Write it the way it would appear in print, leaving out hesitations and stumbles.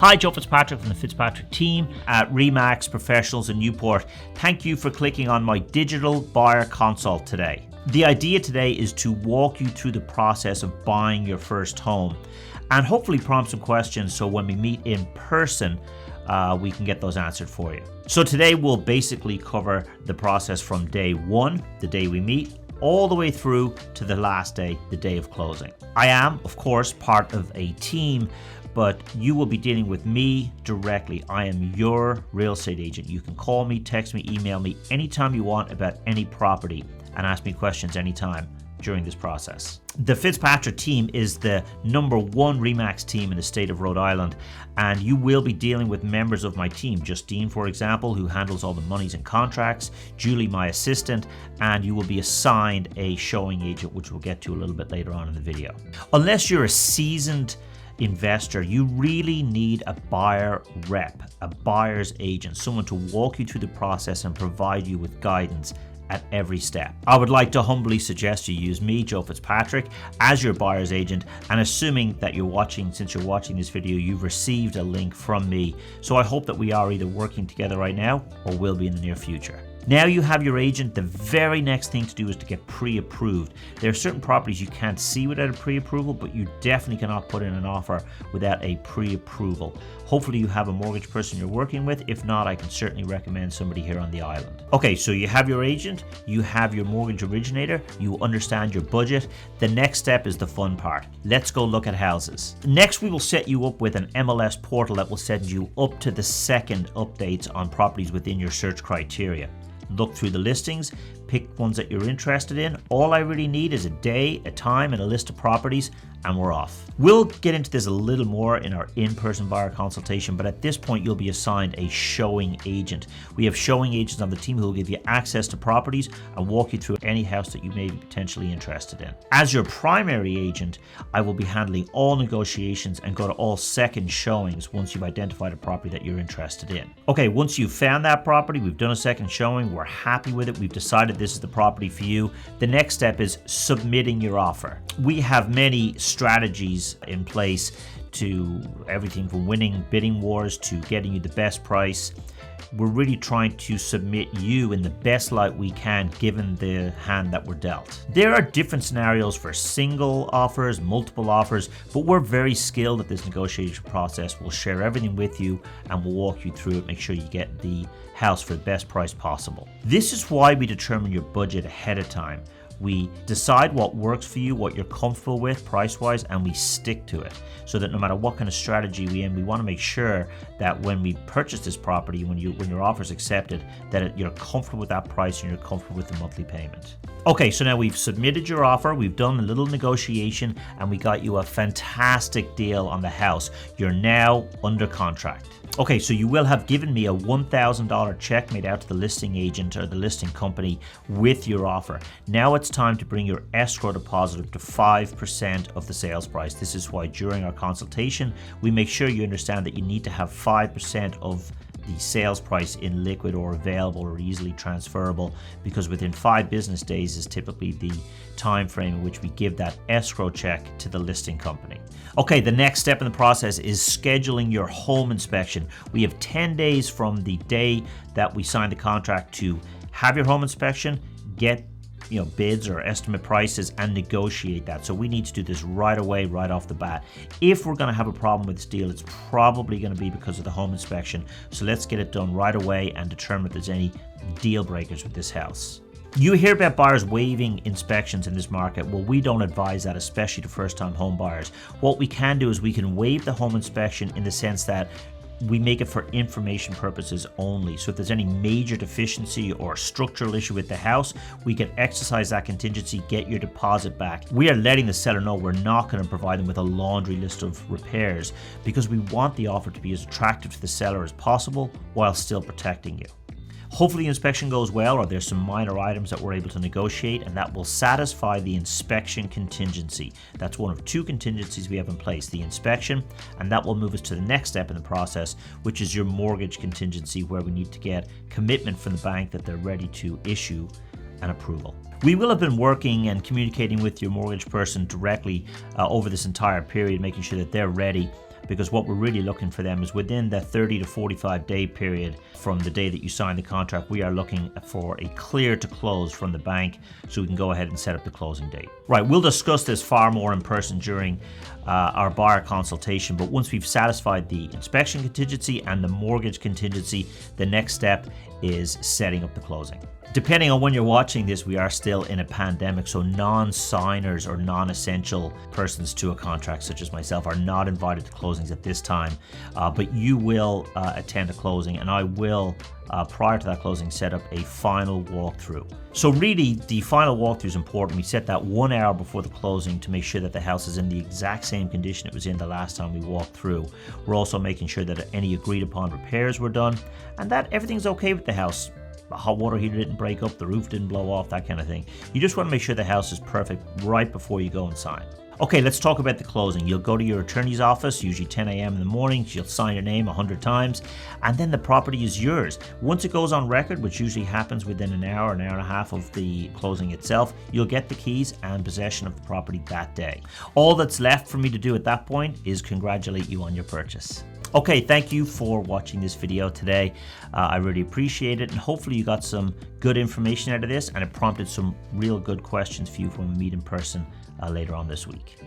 Hi, Joe Fitzpatrick from the Fitzpatrick team at RE/MAX Professionals in Newport. Thank you for clicking on my digital buyer consult today. The idea today is to walk you through the process of buying your first home and hopefully prompt some questions so when we meet in person, we can get those answered for you. So today we'll basically cover the process from day one, the day we meet, all the way through to the last day, the day of closing. I am, of course, part of a team, but you will be dealing with me directly. I am your real estate agent. You can call me, text me, email me anytime you want about any property and ask me questions anytime during this process. The Fitzpatrick team is the #1 RE/MAX team in the state of Rhode Island, and you will be dealing with members of my team. Justine, for example, who handles all the monies and contracts, Julie, my assistant, and you will be assigned a showing agent, which we'll get to a little bit later on in the video. Unless you're a seasoned investor, you really need a buyer rep, a buyer's agent, someone to walk you through the process and provide you with guidance at every step. I would like to humbly suggest you use me, Joe Fitzpatrick, as your buyer's agent, and assuming that since you're watching this video, you've received a link from me. So I hope that we are either working together right now or will be in the near future. Now you have your agent, the very next thing to do is to get pre-approved. There are certain properties you can't see without a pre-approval, but you definitely cannot put in an offer without a pre-approval. Hopefully you have a mortgage person you're working with. If not, I can certainly recommend somebody here on the island. Okay, so you have your agent, you have your mortgage originator, you understand your budget. The next step is the fun part. Let's go look at houses. Next, we will set you up with an MLS portal that will send you up to the second updates on properties within your search criteria. Look through the listings, pick ones that you're interested in. All I really need is a day, a time, and a list of properties, and we're off. We'll get into this a little more in our in-person buyer consultation, but at this point you'll be assigned a showing agent. We have showing agents on the team who will give you access to properties and walk you through any house that you may be potentially interested in. As your primary agent, I will be handling all negotiations and go to all second showings once you've identified a property that you're interested in. Okay, once you've found that property, we've done a second showing, we're happy with it, we've decided this is the property for you. The next step is submitting your offer. We have many strategies in place to everything from winning bidding wars to getting you the best price. We're really trying to submit you in the best light we can given the hand that we're dealt. There are different scenarios for single offers, multiple offers, but we're very skilled at this negotiation process. We'll share everything with you and we'll walk you through it, make sure you get the house for the best price possible. This is why we determine your budget ahead of time. We decide what works for you, what you're comfortable with price-wise, and we stick to it so that no matter what kind of strategy we want to make sure that when we purchase this property, when your offer is accepted, that you're comfortable with that price and you're comfortable with the monthly payment. Okay, so now we've submitted your offer, we've done a little negotiation, and we got you a fantastic deal on the house. You're now under contract. Okay, so you will have given me a $1,000 check made out to the listing agent or the listing company with your offer. Now it's time to bring your escrow deposit up to 5% of the sales price. This is why during our consultation, we make sure you understand that you need to have 5% of the sales price in liquid or available or easily transferable, because within 5 business days is typically the time frame in which we give that escrow check to the listing company. Okay, the next step in the process is scheduling your home inspection. We have 10 days from the day that we sign the contract to have your home inspection, get bids or estimate prices and negotiate that. So we need to do this right away, right off the bat. If we're going to have a problem with this deal, it's probably going to be because of the home inspection. So let's get it done right away and determine if there's any deal breakers with this house. You hear about buyers waiving inspections in this market. Well, we don't advise that, especially to first-time home buyers. What we can do is we can waive the home inspection in the sense that we make it for information purposes only. So if there's any major deficiency or structural issue with the house, we can exercise that contingency, get your deposit back. We are letting the seller know we're not going to provide them with a laundry list of repairs because we want the offer to be as attractive to the seller as possible while still protecting you. Hopefully the inspection goes well, or there's some minor items that we're able to negotiate, and that will satisfy the inspection contingency. That's one of 2 contingencies we have in place, the inspection, and that will move us to the next step in the process, which is your mortgage contingency, where we need to get commitment from the bank that they're ready to issue an approval. We will have been working and communicating with your mortgage person directly over this entire period, making sure that they're ready. because what we're really looking for them is within the 30 to 45 day period from the day that you sign the contract. We are looking for a clear to close from the bank so we can go ahead and set up the closing date. Right, we'll discuss this far more in person during our buyer consultation, but once we've satisfied the inspection contingency and the mortgage contingency, the next step is setting up the closing. Depending on when you're watching this, we are still in a pandemic, so non-signers or non-essential persons to a contract, such as myself, are not invited to closings at this time, but you will attend a closing, and I will, prior to that closing, set up a final walkthrough. So really, the final walkthrough is important. We set that 1 hour before the closing to make sure that the house is in the exact same condition it was in the last time we walked through. We're also making sure that any agreed upon repairs were done and that everything's okay with the house. The hot water heater didn't break up, the roof didn't blow off, that kind of thing. You just want to make sure the house is perfect right before you go and sign. Okay, let's talk about the closing. You'll go to your attorney's office, usually 10 a.m. in the morning. You'll sign your name 100 times, and then the property is yours. Once it goes on record, which usually happens within an hour and a half of the closing itself, you'll get the keys and possession of the property that day. All that's left for me to do at that point is congratulate you on your purchase. Okay, thank you for watching this video today. I really appreciate it, and hopefully you got some good information out of this, and it prompted some real good questions for you when we meet in person later on this week.